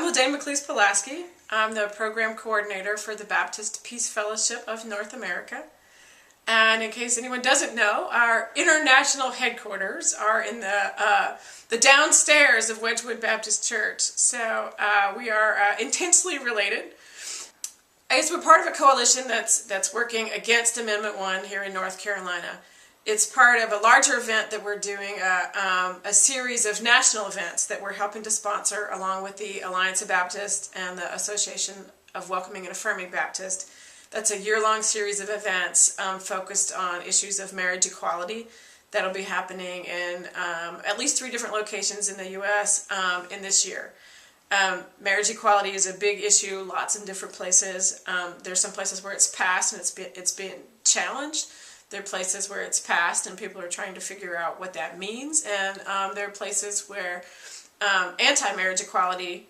I'm LeDayne Polaski. I'm the program coordinator for the Baptist Peace Fellowship of North America. And in case anyone doesn't know, our international headquarters are in the downstairs of Wedgewood Baptist Church. So we are intensely related. As we're part of a coalition that's working against Amendment 1 here in North Carolina. It's part of a larger event that we're doing, a series of national events that we're helping to sponsor along with the Alliance of Baptists and the Association of Welcoming and Affirming Baptists. That's a year-long series of events focused on issues of marriage equality that'll be happening in at least 3 different locations in the U.S. In this year. Marriage equality is a big issue, lots in different places. There's some places where it's passed and it's been challenged. There are places where it's passed and people are trying to figure out what that means, and there are places where anti-marriage equality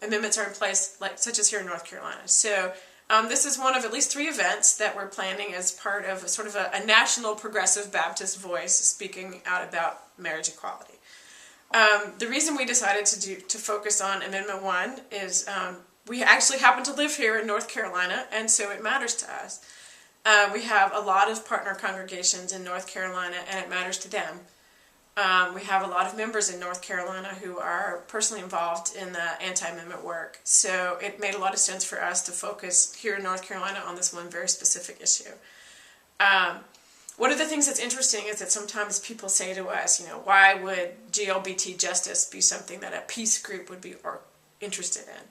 amendments are in place, such as here in North Carolina. So this is one of at least 3 events that we're planning as part of a national progressive Baptist voice speaking out about marriage equality. The reason we decided to focus on Amendment 1 is we actually happen to live here in North Carolina, and so it matters to us. We have a lot of partner congregations in North Carolina, and it matters to them. We have a lot of members in North Carolina who are personally involved in the anti-amendment work. So it made a lot of sense for us to focus here in North Carolina on this one very specific issue. One of the things that's interesting is that sometimes people say to us, why would GLBT justice be something that a peace group would be interested in?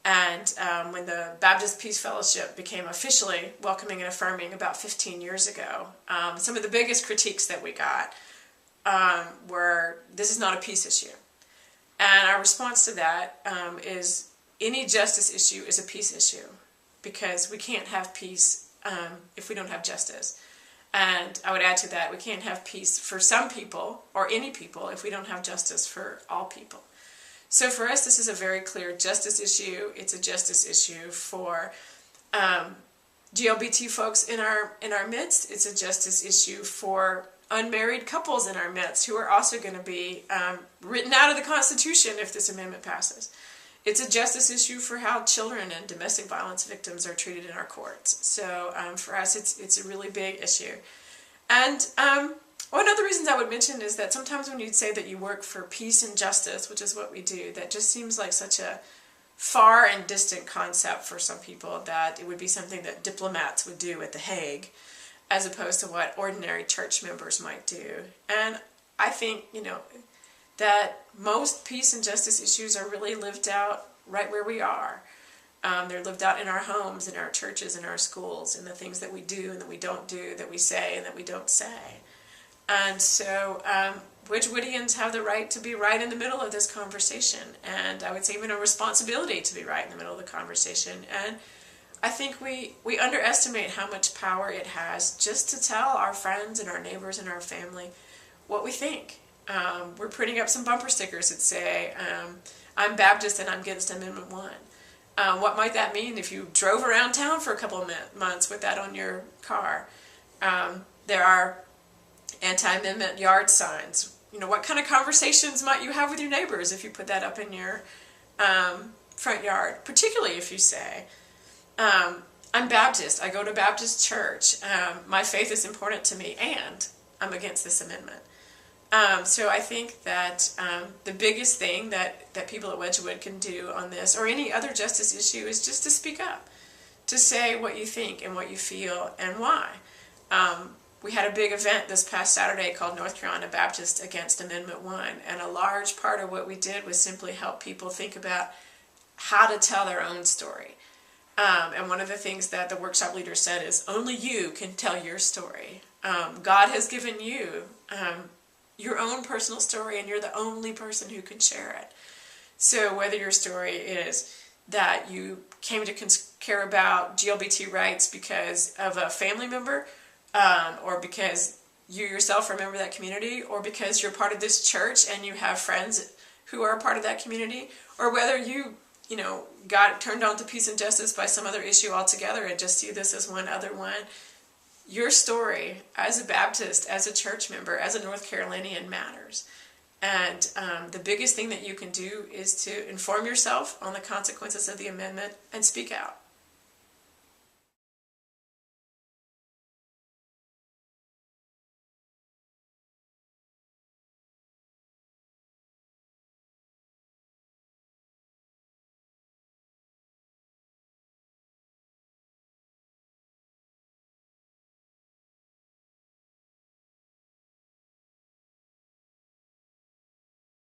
And when the Baptist Peace Fellowship became officially welcoming and affirming about 15 years ago, some of the biggest critiques that we got were, this is not a peace issue. And our response to that is any justice issue is a peace issue, because we can't have peace if we don't have justice. And I would add to that, we can't have peace for some people or any people if we don't have justice for all people. So for us, this is a very clear justice issue. It's a justice issue for GLBT folks in our midst. It's a justice issue for unmarried couples in our midst who are also going to be written out of the Constitution if this amendment passes. It's a justice issue for how children and domestic violence victims are treated in our courts. So for us, it's a really big issue. And one of the reasons I would mention is that sometimes when you say that you work for peace and justice, which is what we do, that just seems like such a far and distant concept for some people, that it would be something that diplomats would do at The Hague, as opposed to what ordinary church members might do. And I think, that most peace and justice issues are really lived out right where we are. They're lived out in our homes, in our churches, in our schools, in the things that we do and that we don't do, that we say and that we don't say. And so Wedgwoodians have the right to be right in the middle of this conversation, and I would say even a responsibility to be right in the middle of the conversation. And I think we underestimate how much power it has just to tell our friends and our neighbors and our family what we think. We're printing up some bumper stickers that say, I'm Baptist and I'm against Amendment 1. What might that mean if you drove around town for a couple of months with that on your car? There are anti-amendment yard signs. What kind of conversations might you have with your neighbors if you put that up in your front yard? Particularly if you say, I'm Baptist, I go to Baptist church, my faith is important to me, and I'm against this amendment. So I think that the biggest thing that people at Wedgewood can do on this, or any other justice issue, is just to speak up, to say what you think and what you feel and why. We had a big event this past Saturday called North Carolina Baptist Against Amendment 1, and a large part of what we did was simply help people think about how to tell their own story. And one of the things that the workshop leader said is, only you can tell your story. God has given you your own personal story, and you're the only person who can share it. So whether your story is that you came to care about GLBT rights because of a family member, or because you yourself are a member of that community, or because you're part of this church and you have friends who are a part of that community, or whether you got turned on to peace and justice by some other issue altogether and just see this as one other one, your story as a Baptist, as a church member, as a North Carolinian matters. And the biggest thing that you can do is to inform yourself on the consequences of the amendment and speak out.